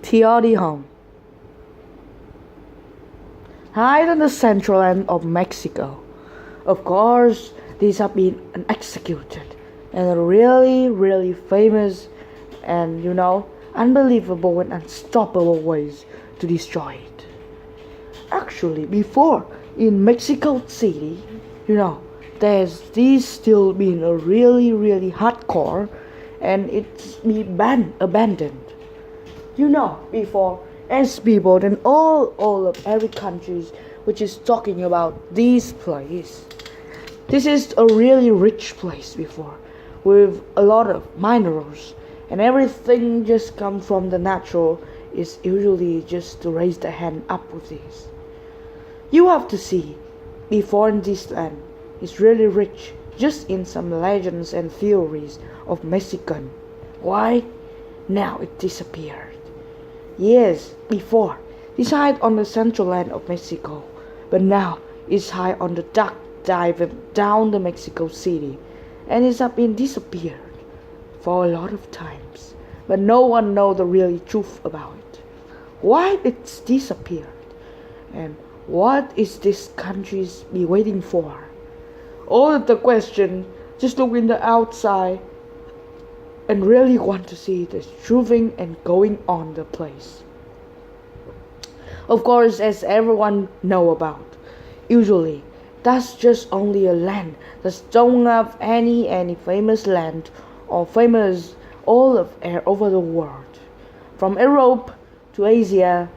Teotihaucan, high on the central end of Mexico. Of course, these have been executed and really famous and unbelievable and unstoppable ways to destroy it. Actually, before in Mexico City, there's this still been a really hardcore and it's been abandoned. Before as people and all of every countries which is talking about this place. This is a really rich place before, with a lot of minerals and everything just comes from the natural is usually just to raise the hand up with this. You have to see, before in this land is really rich, just in some legends and theories of Mexican. Why? Now it disappeared. Yes, before, it's high on the central land of Mexico, but now it's high on the dark dive down the Mexico City, and it's been disappeared for a lot of times, but no one knows the real truth about it. Why it's disappeared, and what is this country's be waiting for? All of the question, just look in the outside and really want to see the truthing and going on the place. Of course, as everyone know about, usually that's just only a land that don't have any famous land or famous all of over the world, from Europe to Asia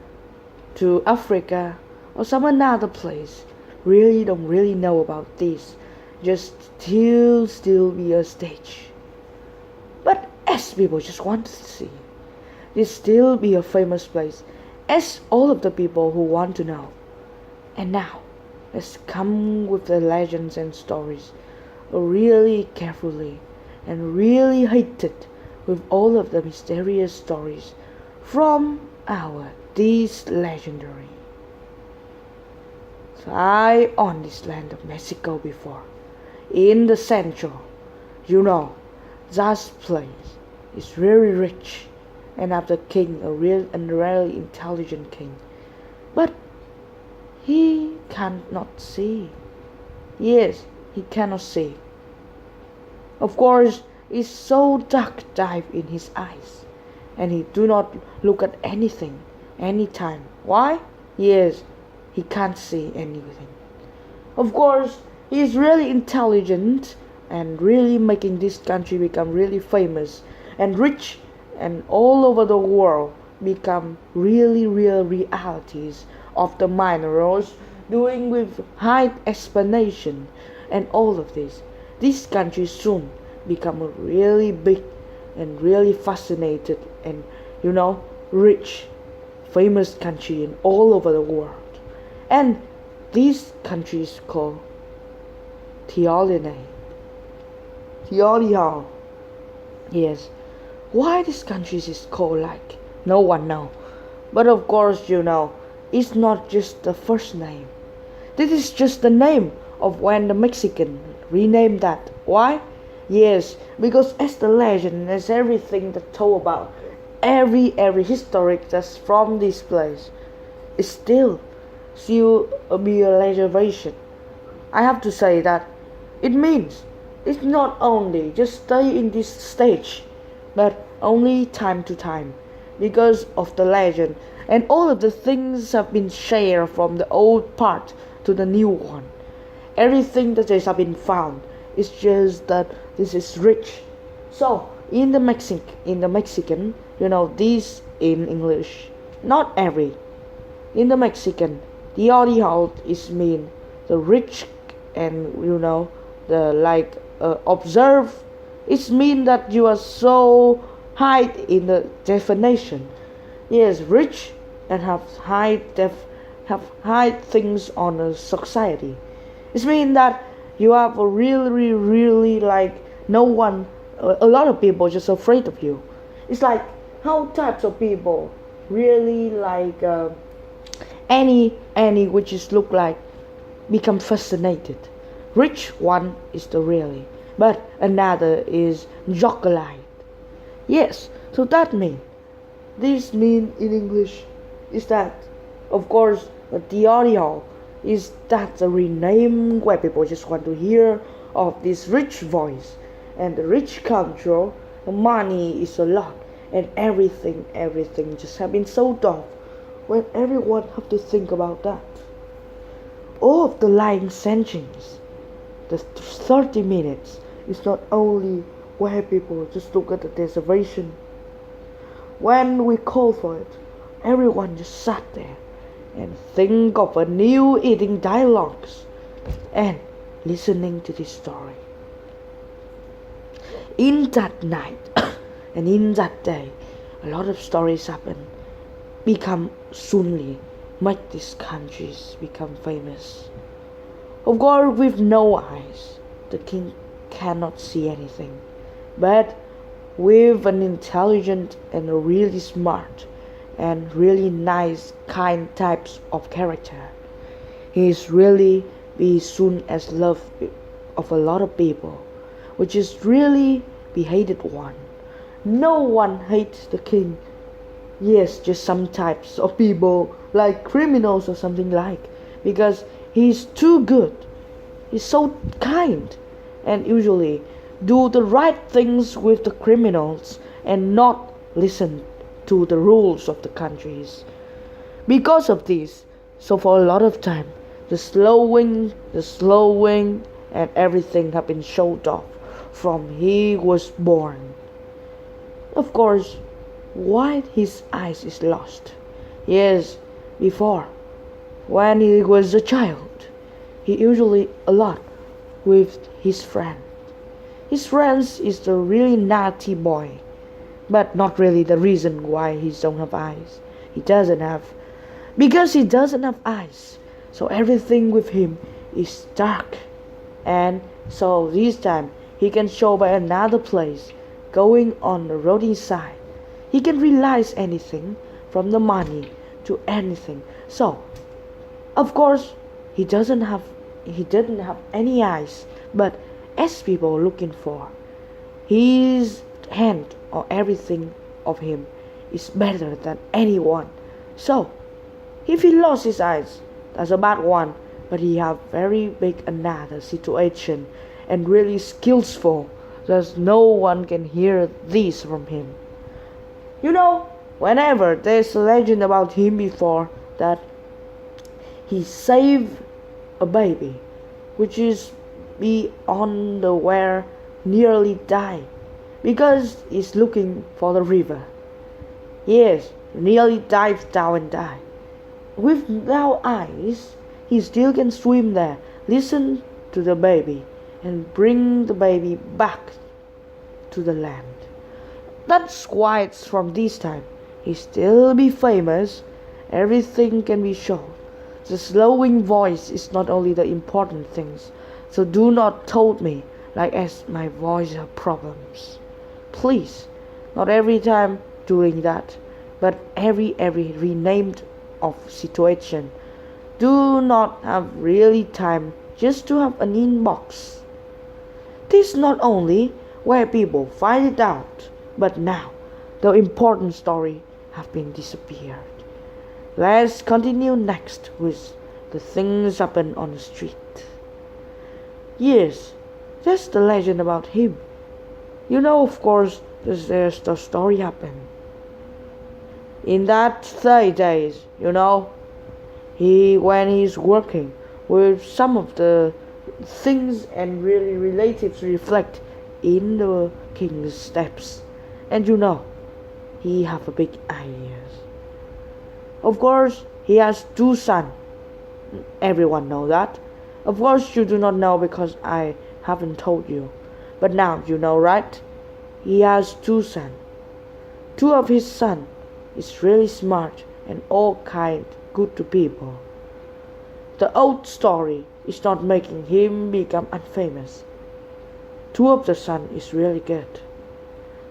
to Africa or some another place. Don't really know about this. Just still be a stage. But as people just want to see, this still be a famous place, as all of the people who want to know. And now, let's come with the legends and stories, really carefully and really hated with all of the mysterious stories from our these legendary. So I on this land of Mexico before, in the central, that place is very rich and have the king, a real and really intelligent king. But he cannot see. Yes, he cannot see. Of course, it's so dark dive in his eyes, and he do not look at anything, anytime. Why? Yes, he can't see anything. Of course, he is really intelligent and really making this country become really famous and rich and all over the world become really real realities of the minerals doing with high explanation and all of this. This country soon become a really big and really fascinated and rich famous country in all over the world. And this country is called Teotihaucan. Yes. Why this country is called like? No one know. But of course it's not just the first name. This is just the name of when the Mexican renamed that. Why? Yes, because as the legend, as everything that told about every historic that's from this place is still be a reservation. I have to say that it means it's not only just stay in this stage, but only time to time, because of the legend and all of the things have been shared from the old part to the new one. Everything that has been found is just that this is rich. So in the Mexican, this in English, not every. In the Mexican, the audio is mean the rich and the observe. It mean that you are so high in the definition. Yes, rich and have high things on a society. It mean that you have a really no one, a lot of people just afraid of you. It's like how types of people really any which is look like become fascinated. Rich one is the really, but another is jocolite. Yes, so that means This mean in English is that, of course, the Teotihaucan is that the rename where people just want to hear of this rich voice and the rich culture. The money is a lot and everything just have been sold off when everyone have to think about that. All of the lying sentence, the 30 minutes is not only where people just look at the deservation. When we call for it, everyone just sat there and think of a new eating dialogues and listening to this story. In that night and in that day, a lot of stories happen, become soonly, make these countries become famous. Of course, with no eyes, the king cannot see anything, but with an intelligent and a really smart and really nice kind types of character, he is really be soon as loved of a lot of people, which is really be hated one. No one hates the king. Yes, just some types of people like criminals or something like, because he's too good. He's so kind and usually do the right things with the criminals and not listen to the rules of the countries. Because of this, so for a lot of time, the slowing, and everything have been showed off from he was born. Of course, why his eyes is lost? Yes, before, when he was a child, he usually a lot with his friend. His friends is the really naughty boy, but not really the reason why he don't have eyes. He doesn't have, because he doesn't have eyes. So everything with him is dark, and so this time he can show by another place, going on the road side. He can realize anything from the money to anything. So, of course, he didn't have any eyes, but as people looking for, his hand or everything of him is better than anyone. So, if he lost his eyes, that's a bad one, but he have very big another situation and really skillful, that no one can hear this from him. You know, whenever there's a legend about him before that he saved a baby, which is be on the where nearly die, because he's looking for the river. Yes, nearly dives down and die. Without eyes, he still can swim there, listen to the baby, and bring the baby back to the land. That's why it's from this time he still be famous. Everything can be shown. The slowing voice is not only the important things. So do not told me like as my voice have problems. Please, not every time doing that, but every renamed of situation. Do not have really time just to have an inbox. This not only where people find it out, but now the important story have been disappeared. Let's continue next with the things happen on the street. Yes, that's the legend about him. You know, of course, there's the story happen. In that 30 days, you know, when he's working with some of the things and really relatives reflect in the king's steps. And you know, he have a big ideas. Of course, he has 2 sons. Everyone know that. Of course, you do not know because I haven't told you. But now you know, right? He has 2 sons. 2 of his sons is really smart and all kind good to people. The old story is not making him become unfamous. 2 of the sons is really good.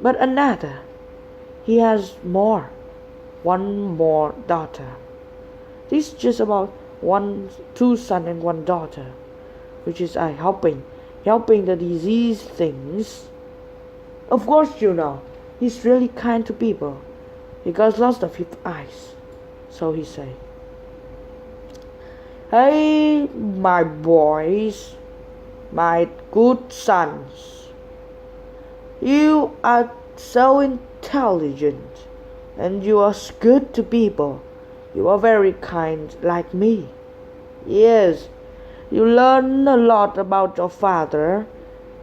But another, he has one more daughter. This is just about 2 sons and 1 daughter, which is helping the disease things. Of course, you know, he's really kind to people. He got lost of his eyes. So he said, "Hey, my boys, my good sons, you are so intelligent and you are good to people. You are very kind like me. Yes, you learn a lot about your father,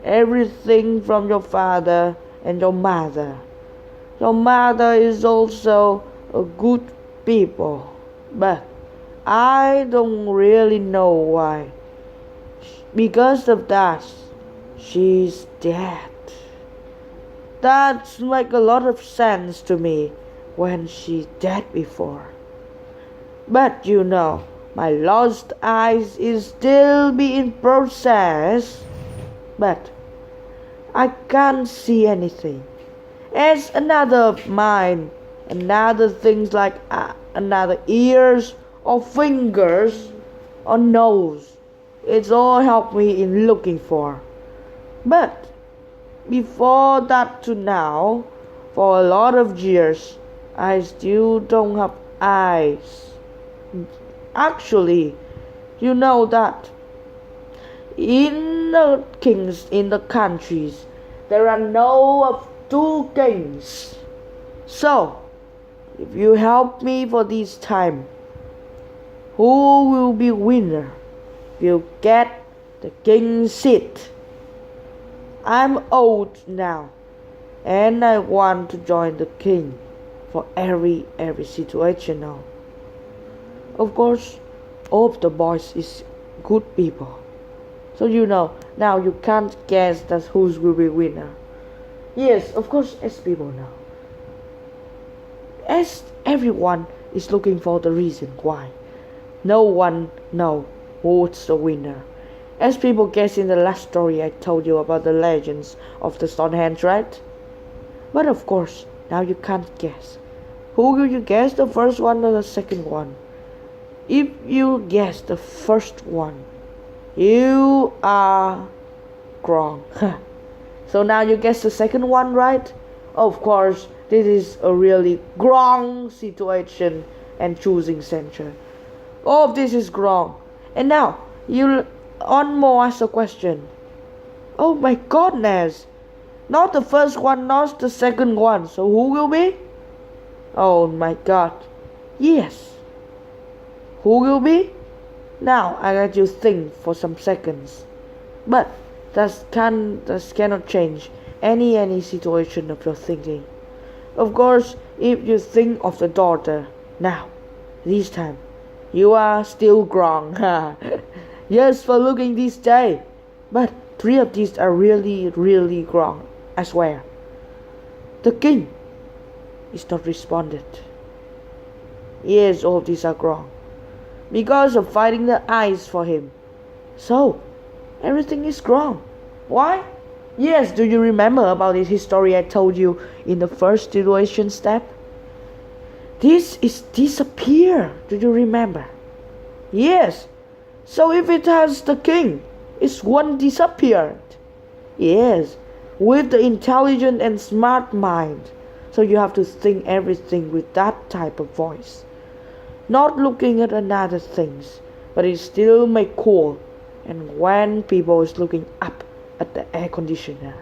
everything from your father and your mother. Your mother is also a good people, but I don't really know why. Because of that, she's dead. That makes a lot of sense to me when she's dead before. But you know, my lost eyes is still being processed, but I can't see anything. It's another of mine, another things like another ears or fingers or nose. It's all helped me in looking for. But before that to now, for a lot of years, I still don't have eyes. Actually, you know that in the kings in the countries, there are no of two kings. So, if you help me for this time, who will be winner? Will get the king's seat. I'm old now, and I want to join the king for every situation now. Of course, all of the boys is good people. So you know, now you can't guess that who will be winner. Yes, of course, as people know. As everyone is looking for the reason why. No one knows who's the winner. As people guess in the last story I told you about the legends of the Stonehenge, right? But of course, now you can't guess. Who will you guess, the first one or the second one? If you guess the first one, you are wrong. So now you guess the second one, right? Of course, this is a really wrong situation and choosing center. All of this is wrong. And now, you on more ask a question. Oh my goodness! Not the first one, not the second one. So who will be? Oh my god. Yes. Who will be? Now I let you think for some seconds. But that cannot change any situation of your thinking. Of course, if you think of the daughter, now, this time, you are still wrong. Yes, for looking this day. But three of these are really wrong, I swear. The king is not responded. Yes, all of these are wrong. Because of fighting the eyes for him. So, everything is wrong. Why? Yes, do you remember about this history I told you in the first situation step? This is disappear. Do you remember? Yes. So if it has the king, it's one disappeared. Yes, with the intelligent and smart mind. So you have to think everything with that type of voice. Not looking at another things, but it still make cool. And when people is looking up at the air conditioner.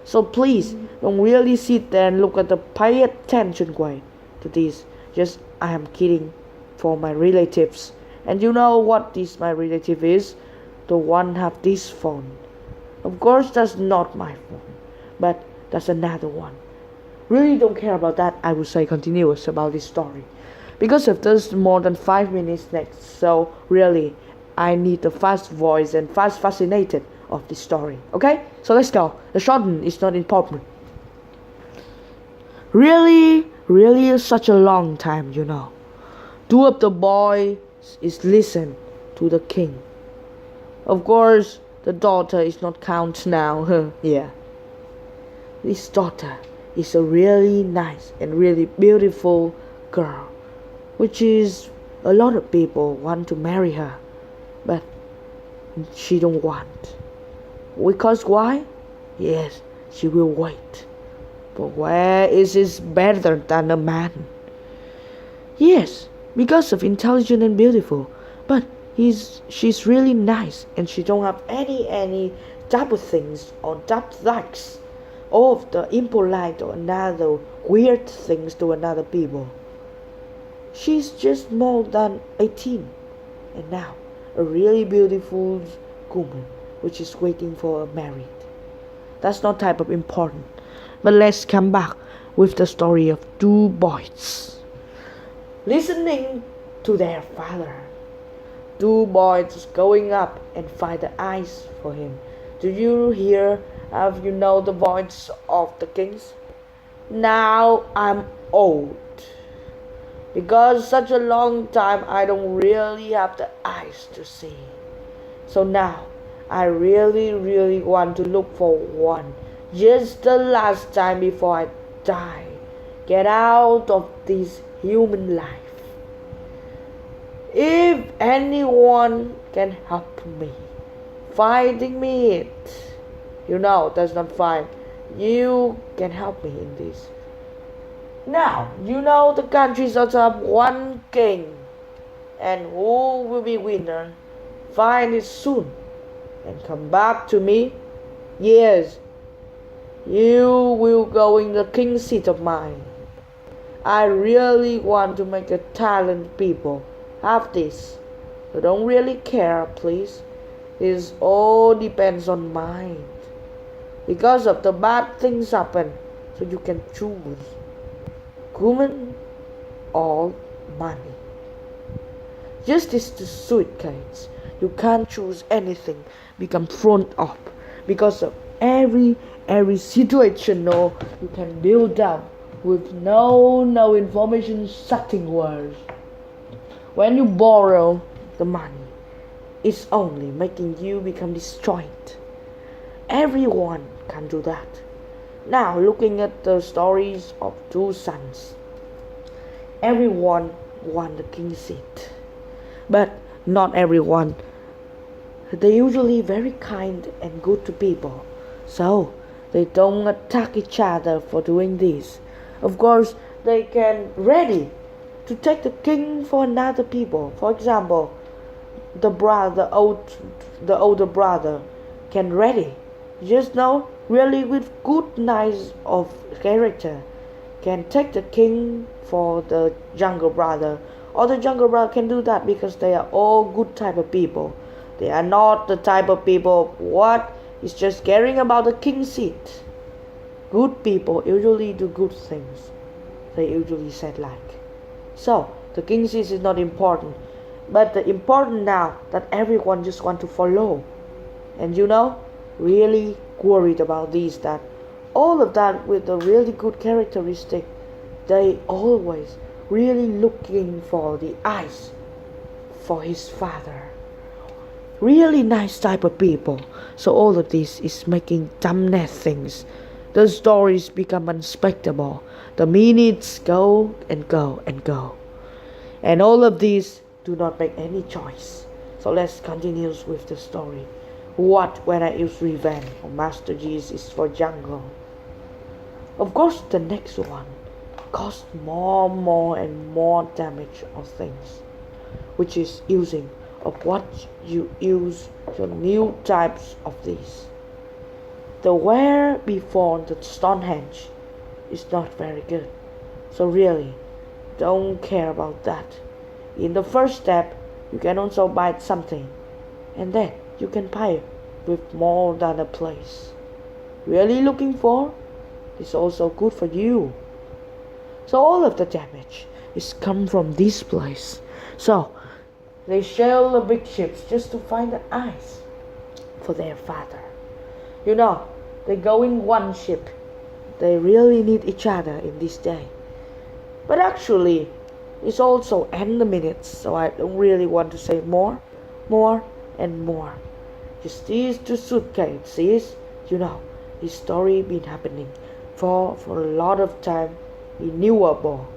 So please don't really sit there and look at the pay attention way to this. Just I am kidding for my relatives. And you know what this my relative is? The one have this phone. Of course that's not my phone, but that's another one. Really don't care about that. I will say continuous about this story. Because if there's more than 5 minutes next, so really I need the fast voice and fast fascinated of this story. Okay? So let's go. The shorten is not important. Really is such a long time, you know. Two of the boys is listen to the king. Of course, the daughter is not count now. Yeah. This daughter is a really nice and really beautiful girl, which is a lot of people want to marry her, but she don't want. Because why? Yes, she will wait. But where is he better than a man? Yes, because of intelligent and beautiful. But she's really nice and she don't have any double things or double likes of the impolite or another weird things to another people. She's just more than 18 and now a really beautiful woman which is waiting for a married. That's not type of important. But let's come back with the story of two boys listening to their father. Two boys going up and find the ice for him. Do you hear? Have you know the voice of the kings? Now I'm old. Because such a long time I don't really have the eyes to see. So now I really want to look for one. Just the last time before I die. Get out of this human life. If anyone can help me, finding me it. That's not fine. You can help me in this. Now, the countries also have one king. And who will be winner? Find it soon. And come back to me. Yes, you will go in the king's seat of mine. I really want to make a talent people have this. So don't really care, please. This all depends on mind. Because of the bad things happen, so you can choose woman or money. Justice to suitcase. You can't choose anything. Become thrown up because of every situation. No, you can build up with no information setting words. When you borrow the money, it's only making you become destroyed. Everyone can do that. Now, looking at the stories of two sons, everyone want the king's seat, but not everyone. They're usually very kind and good to people, so they don't attack each other for doing this. Of course, they can ready to take the king for another people. For example, the older brother can ready, really with good nice of character, can take the king for the younger brother, or the younger brother can do that because they are all good type of people. They are not the type of people what is just caring about the king's seat. Good people usually do good things. They usually said like. So the king's seat is not important, but the important now that everyone just want to follow, and really worried about these that all of that with a really good characteristic. They always really looking for the eyes for his father. Really nice type of people. So all of this is making dumbness things. The stories become unspeakable. The minutes go and go and go. And all of these do not make any choice. So let's continue with the story. What when I use revenge or Master Jesus is for jungle? Of course, the next one costs more and more damage of things, which is using of what you use to new types of these. The where before the Stonehenge is not very good, so really don't care about that. In the first step, you can also buy something, and then you can pay with more than a place. Really looking for is also good for you. So all of the damage is come from this place. So they sail the big ships just to find the ice for their father. They go in one ship. They really need each other in this day. But actually, it's also end the minutes, so I don't really want to say more and more. Just these two suitcases, this story been happening for a lot of time. Renewable.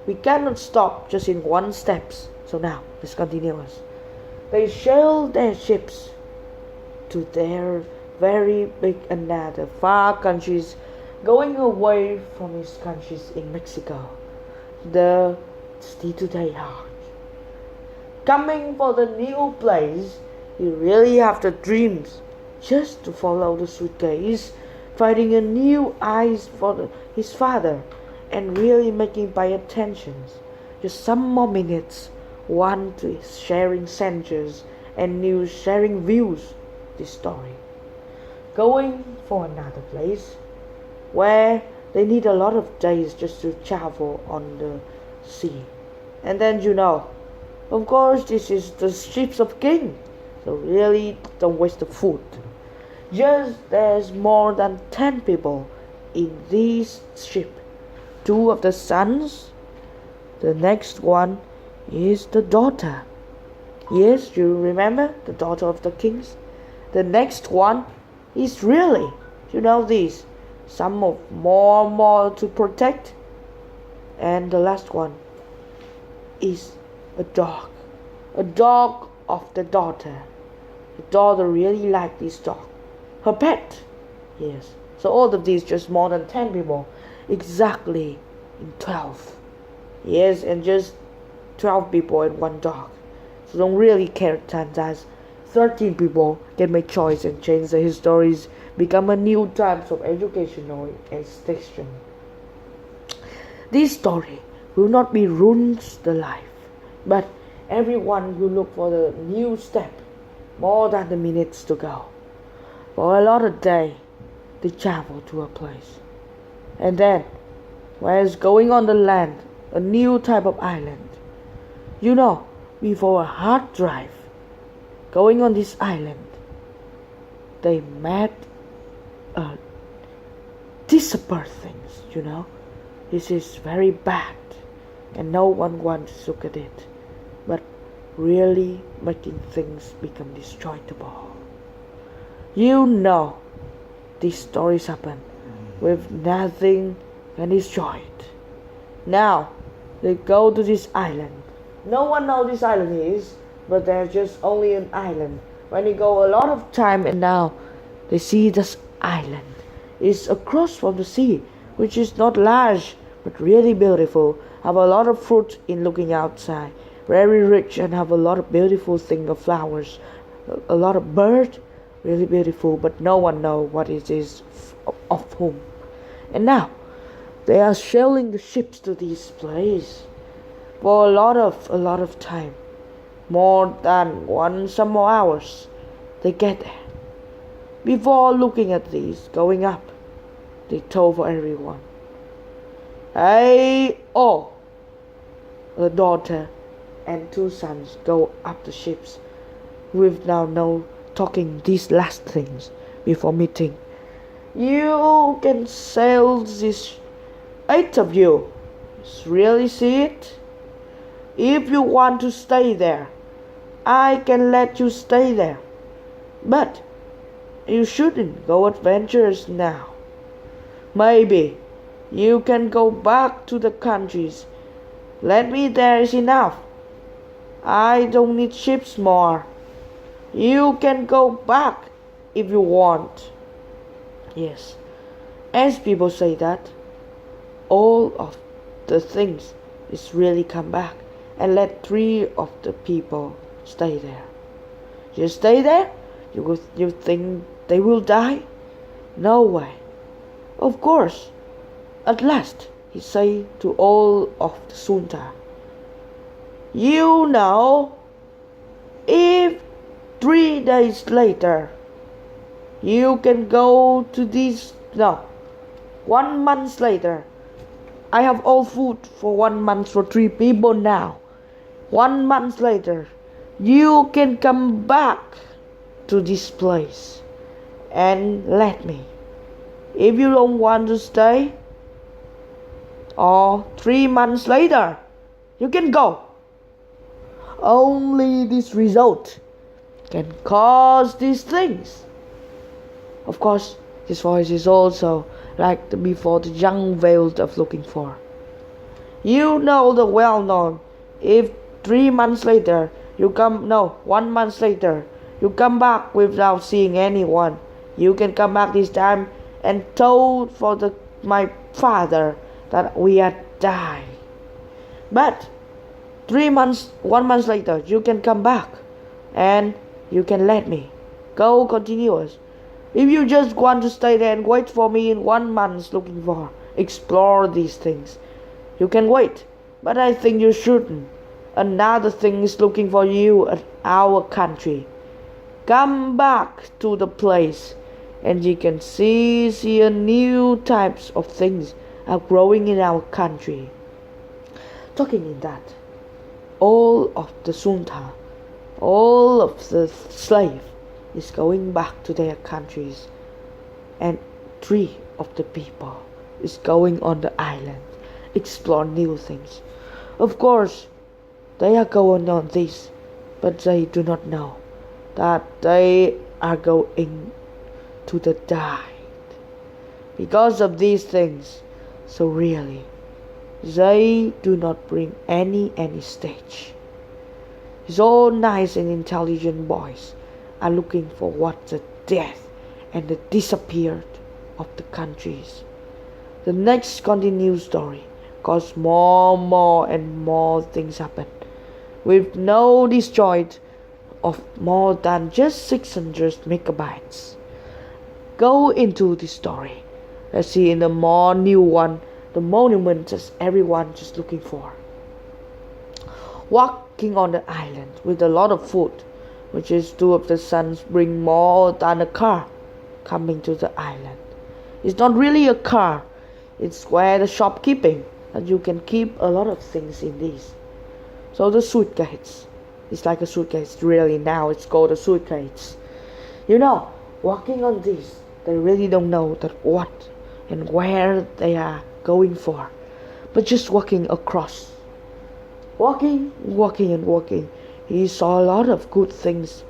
We cannot stop just in one steps. So now let's continue us. They sail their ships to their very big another far countries going away from his countries in Mexico, the Teotihaucan. Coming for the new place, he really have the dreams just to follow the suitcase, finding a new eyes for his father, and really making pay attention. Just some more minutes, one to sharing sensors and news, sharing views. This story. Going for another place where they need a lot of days just to travel on the sea. And then of course this is the ships of king. So really don't waste the food. Just there's more than 10 people in this ship. 2 of the sons. The next one is the daughter. Yes, you remember the daughter of the kings? The next one is really, this, some of more to protect. And the last one is a dog of the daughter. The daughter really liked this dog, her pet. Yes, so all of these just more than 10 people, exactly in 12. Yes, and just 12 people and 1 dog. So don't really care that 13 people can make choice and change the histories, become a new types of educational institution. This story will not be ruins the life, but everyone will look for the new step, more than the minutes to go. For a lot of day, they travel to a place. And then, whereas going on the land, a new type of island, before a hard drive, going on this island, they met disappear things, This is very bad, and no one wants to look at it, but really making things become destroyable. These stories happen with nothing can destroy it. Now, they go to this island. No one knows this island is, but there's just only an island. When you go a lot of time and now they see this island is across from the sea, which is not large but really beautiful. Have a lot of fruit in looking outside. Very rich and have a lot of beautiful thing of flowers. A lot of bird, really beautiful, but no one know what it is of whom. And now they are sailing the ships to this place for a lot of time, more than some more hours. They get there. Before looking at these going up, they told for everyone, "Hey, the daughter and 2 sons go up the ships with now no talking these last things before meeting. You can sail this 8 of you. Really see it? If you want to stay there, I can let you stay there. But you shouldn't go adventurous now. Maybe you can go back to the countries. Let me there is enough. I don't need ships more. You can go back if you want." Yes, as people say that, all of the things is really come back and let 3 of the people stay there. You stay there? You think they will die? No way. Of course. At last, he say to all of the Sunta, if 3 days later, you can go to this, 1 month later, I have all food for 1 month for 3 people now. 1 month later, you can come back to this place and let me. If you don't want to stay, or 3 months later, you can go. Only this result can cause these things. Of course, his voice is also like before the young veiled of looking for. The well-known, if 3 months later, 1 month later, you come back without seeing anyone, you can come back this time and told for the my father that we had died. But 3 months, 1 month later, you can come back and you can let me go continuous. If you just want to stay there and wait for me in 1 month looking for, explore these things, you can wait. But I think you shouldn't. Another thing is looking for you at our country. Come back to the place and you can see new types of things are growing in our country. Talking in that, all of the Sultan, all of the slave is going back to their countries, and 3 of the people is going on the island, explore new things. Of course, they are going on this, but they do not know that they are going to the died because of these things. So really, they do not bring any stage. These all nice and intelligent boys are looking for what the death and the disappeared of the countries. The next continued story, cause more and more things happen, with no destroyed of more than just 600 megabytes. Go into the story. Let's see in the more new one, the monument that everyone just looking for. Walking on the island with a lot of food, which is 2 of the sons bring more than a car coming to the island. It's not really a car, it's where the shopkeeping, and you can keep a lot of things in these. So the suitcase, it's like a suitcase, really now it's called a suitcase. Walking on this, they really don't know that what and where they are going for, but just walking across. Walking and walking, he saw a lot of good things,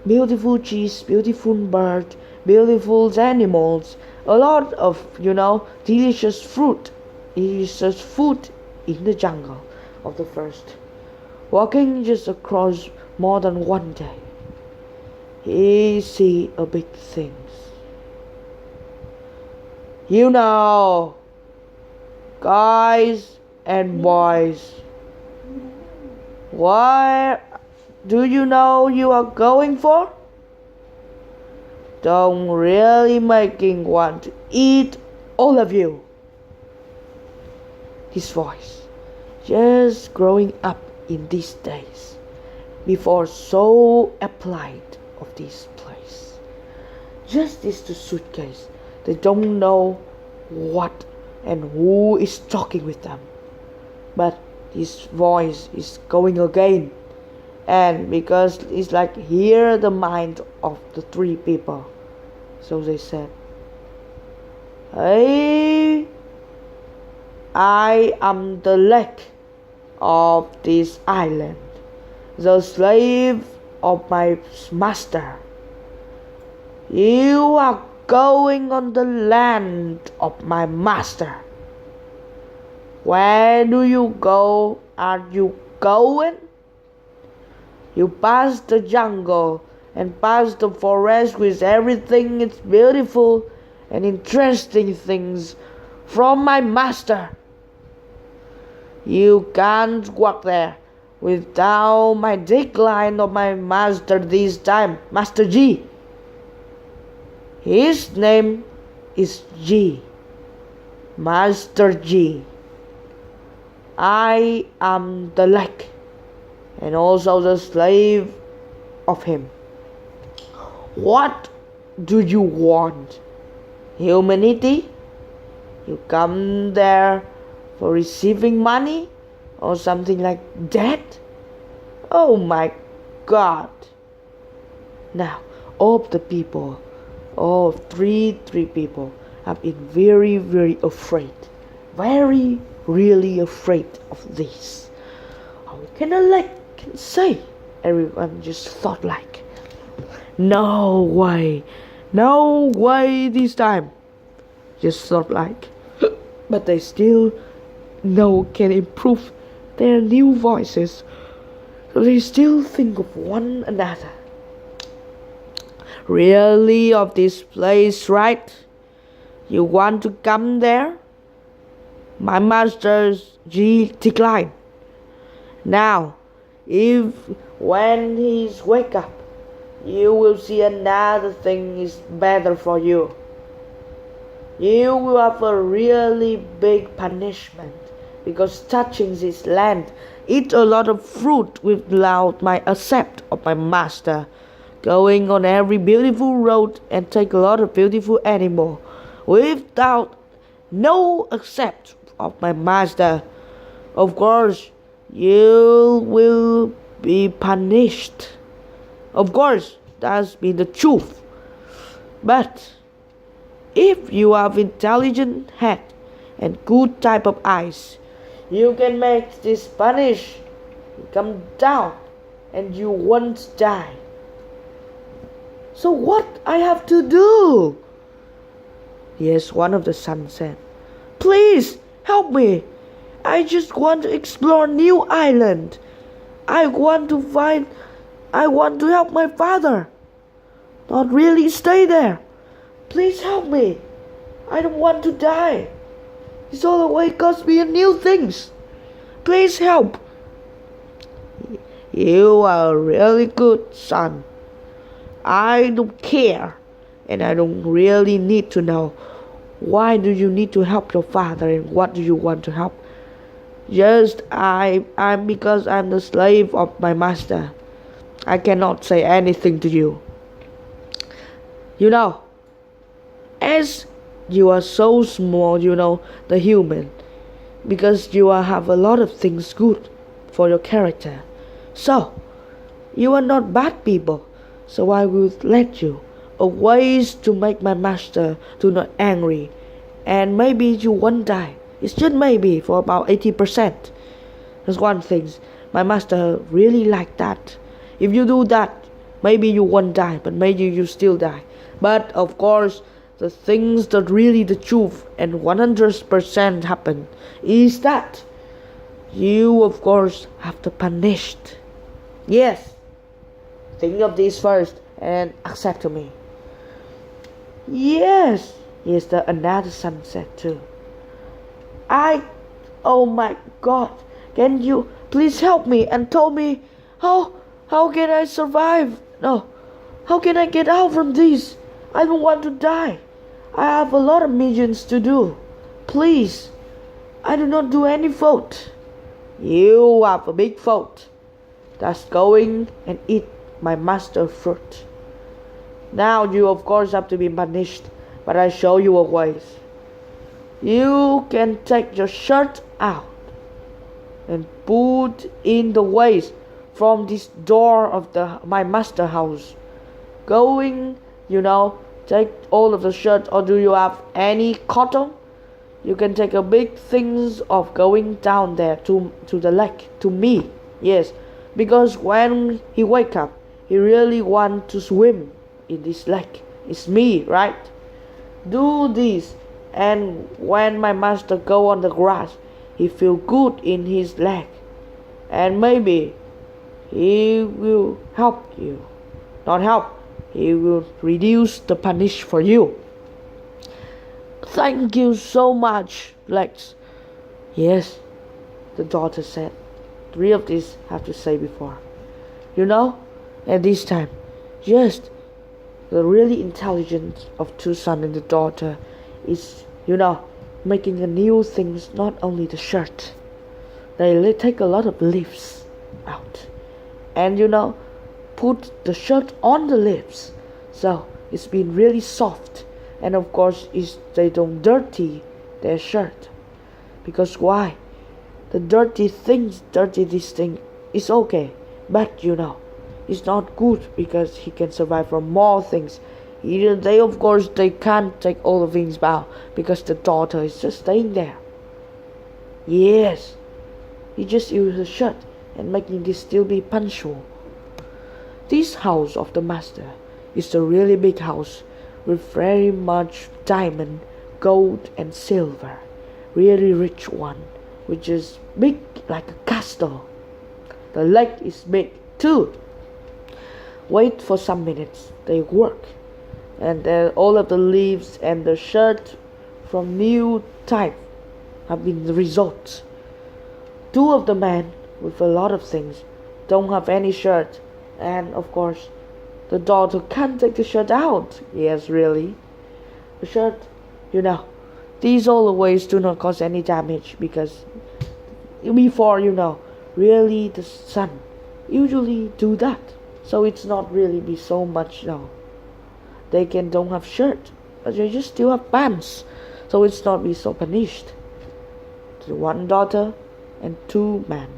beautiful cheese, beautiful bird, beautiful animals, a lot of, delicious food in the jungle of the first. Walking just across more than one day, he see a big things. Guys and boys, where do you know you are going for? Don't really making want to eat all of you. His voice, just growing up in these days, before so applied of this place. Just this the suitcase, they don't know what and who is talking with them, but his voice is going again, and because it's like hear the mind of the 3 people. So they said, hey, I am the leg of this island, the slave of my master. You are going on the land of my master. Where do you go? Are you going? You pass the jungle and pass the forest with everything it's beautiful and interesting things from my master. You can't walk there without my decline of my master this time, Master G. His name is G, Master G. I am the leg and also the slave of him. What do you want? Humanity? You come there for receiving money or something like that? Oh my God. Now, all of the people, all three people have been very afraid. Really afraid of this. How can I say? Everyone just thought like, no way this time. Just thought like, but they still can improve their new voices. So they still think of one another. Really of this place, right? You want to come there? My master's G decline. Now, if when he's wake up, you will see another thing is better for you. You will have a really big punishment because touching this land, eat a lot of fruit without my accept of my master, going on every beautiful road and take a lot of beautiful animal without no accept of my master. Of course, you will be punished. Of course, that's been the truth. But if you have intelligent head and good type of eyes, you can make this punish come down and you won't die. So what I have to do? Yes, one of the sons said. Please help me. I just want to explore new island. I want to help my father. Not really stay there. Please help me. I don't want to die. It's all the way cost me new things. Please help. You are a really good son. I don't care, and I don't really need to know why do you need to help your father and what do you want to help. Just I'm because I'm the slave of my master. I cannot say anything to you. You know, as you are so small, the human, because you have a lot of things good for your character. So, you are not bad people. So I will let you a ways to make my master to not angry, and maybe you won't die. It's just maybe for about 80%. That's one thing. My master really like that. If you do that, maybe you won't die, but maybe you still die. But of course, the things that really the truth and 100% happen is that you of course have to punished. Yes. Think of this first and accept to me. Yes, the another son said too. Oh my God, can you please help me and tell me how can I survive? No, how can I get out from this? I don't want to die. I have a lot of missions to do. Please, I do not do any fault. You have a big fault. That's going and eat my master fruit. Now you of course have to be punished, but I show you a way. You can take your shirt out and put in the waste from this door of my master house. Going, take all of the shirt, or do you have any cotton? You can take a big things of going down there to the lake, to me. Yes, because when he wake up, he really want to swim in this lake. It's me, right? Do this, and when my master go on the grass, he feel good in his leg, and maybe he will help you. Not help, he will reduce the punish for you. Thank you so much, Lex. Yes, the daughter said. 3 of these have to say before. At this time, just the really intelligence of 2 sons and the daughter is, making the new things, not only the shirt. They take a lot of leaves out. And, put the shirt on the leaves. So, it's been really soft. And of course, they don't dirty their shirt. Because why? The dirty this thing is okay. But, it's not good because he can survive from more things. They can't take all the things out because the daughter is just staying there. Yes, he just used the shirt and making this still be punctual. This house of the master is a really big house with very much diamond, gold and silver. Really rich one, which is big like a castle. The lake is big too. Wait for some minutes, they work. And then all of the leaves and the shirt from new type have been the results. Two of the men with a lot of things don't have any shirt, and of course the daughter can't take the shirt out. Yes, really. The shirt, you know, these always do not cause any damage because before, really the sun usually do that. So it's not really be so much now. They can don't have shirt, but they just still have pants. So it's not be so punished. The one daughter and two men.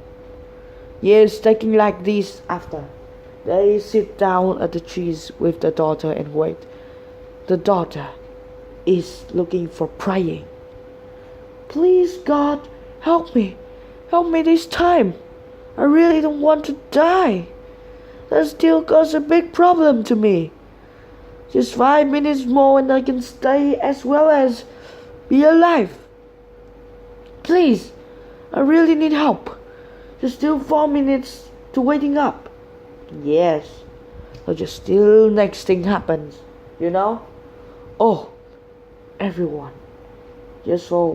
Yes, taking like this after. They sit down at the trees with the daughter and wait. The daughter is looking for praying. Please God, help me. Help me this time. I really don't want to die. That still causes a big problem to me. Just 5 minutes more and I can stay as well as be alive. Please, I really need help. Just still 4 minutes to waking up. Yes. So just still next thing happens. Oh, everyone. Just for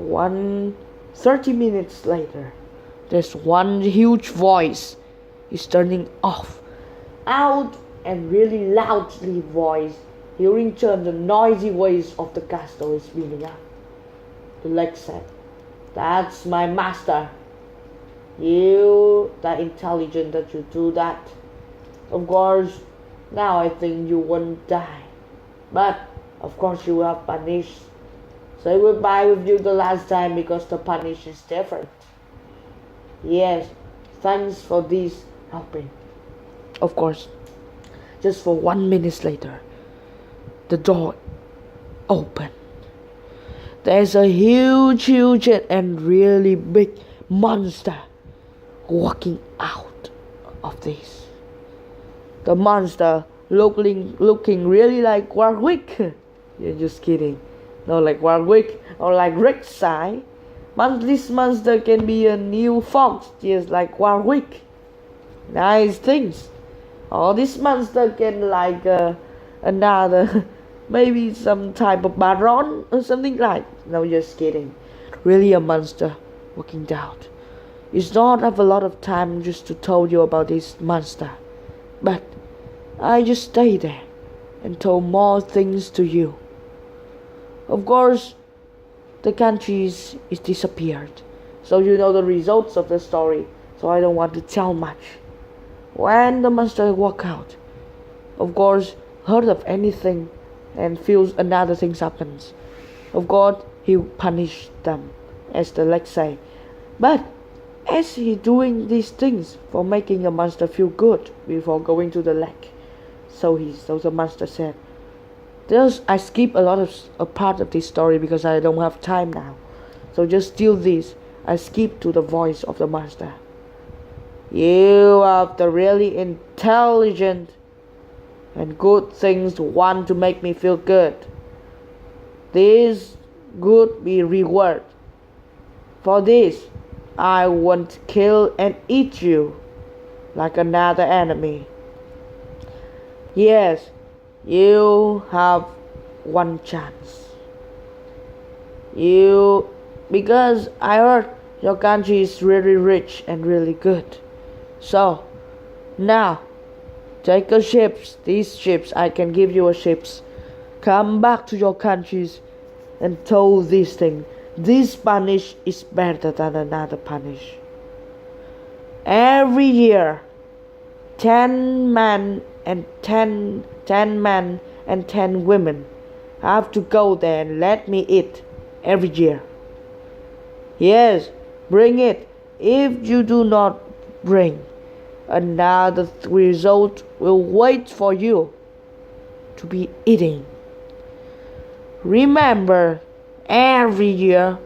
30 minutes later, there's one huge voice is turning off. Out and really loudly voice. Hearing turn the noisy voice of the castle is beaming up. The leg said, "That's my master. You that intelligent that you do that. Of course, now I think you won't die. But, of course you are punished. Say goodbye with you the last time because the punish is different. Yes, thanks for this helping." Of course, just for 1 minute later, the door opened. There's a huge and really big monster walking out of this. The monster looking really like Warwick. You're just kidding. No, like Warwick or like Rek'Sai. This monster can be a new fox, just like Warwick. Nice things. Or this monster can like another, maybe some type of baron or something like. No, just kidding. Really a monster walking down. It's not have a lot of time just to tell you about this monster, but I just stay there and told more things to you. Of course, the countries is disappeared, so you know the results of the story. So I don't want to tell much. When the monster walk out, of course, heard of anything and feels another thing happens. Of course, he punish them, as the leg say. But as he doing these things for making the monster feel good before going to the lake, so the monster said, I skip a part of this story because I don't have time now. So just steal this. I skip to the voice of the monster. You are the really intelligent and good things want to make me feel good. This would be reward. For this, I won't kill and eat you like another enemy. Yes, you have one chance. Because I heard your country is really rich and really good. So, now, take these ships, I can give you a ships. Come back to your countries and tell this thing. This punish is better than another punish. Every year, 10 men and 10 women have to go there and let me eat every year. Yes, bring it. If you do not bring, another result will wait for you to be eating. Remember, every year,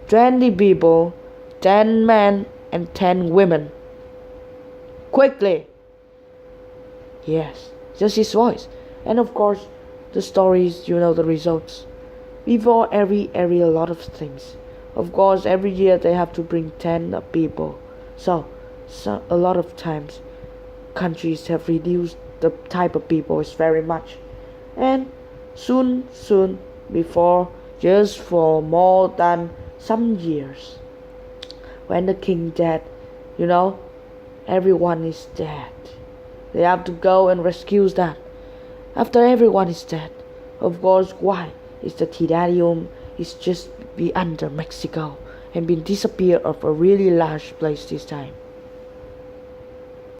20 people, 10 men and 10 women. Quickly. Yes, just his voice. And of course, the stories, the results. Before every a lot of things. Of course, every year they have to bring 10 people. So a lot of times, countries have reduced the type of people is very much. And soon, before, just for more than some years. When the king dead, you know, everyone is dead. They have to go and rescue that. After everyone is dead, of course, why is the Teotihaucan is just be under Mexico and been disappeared of a really large place this time.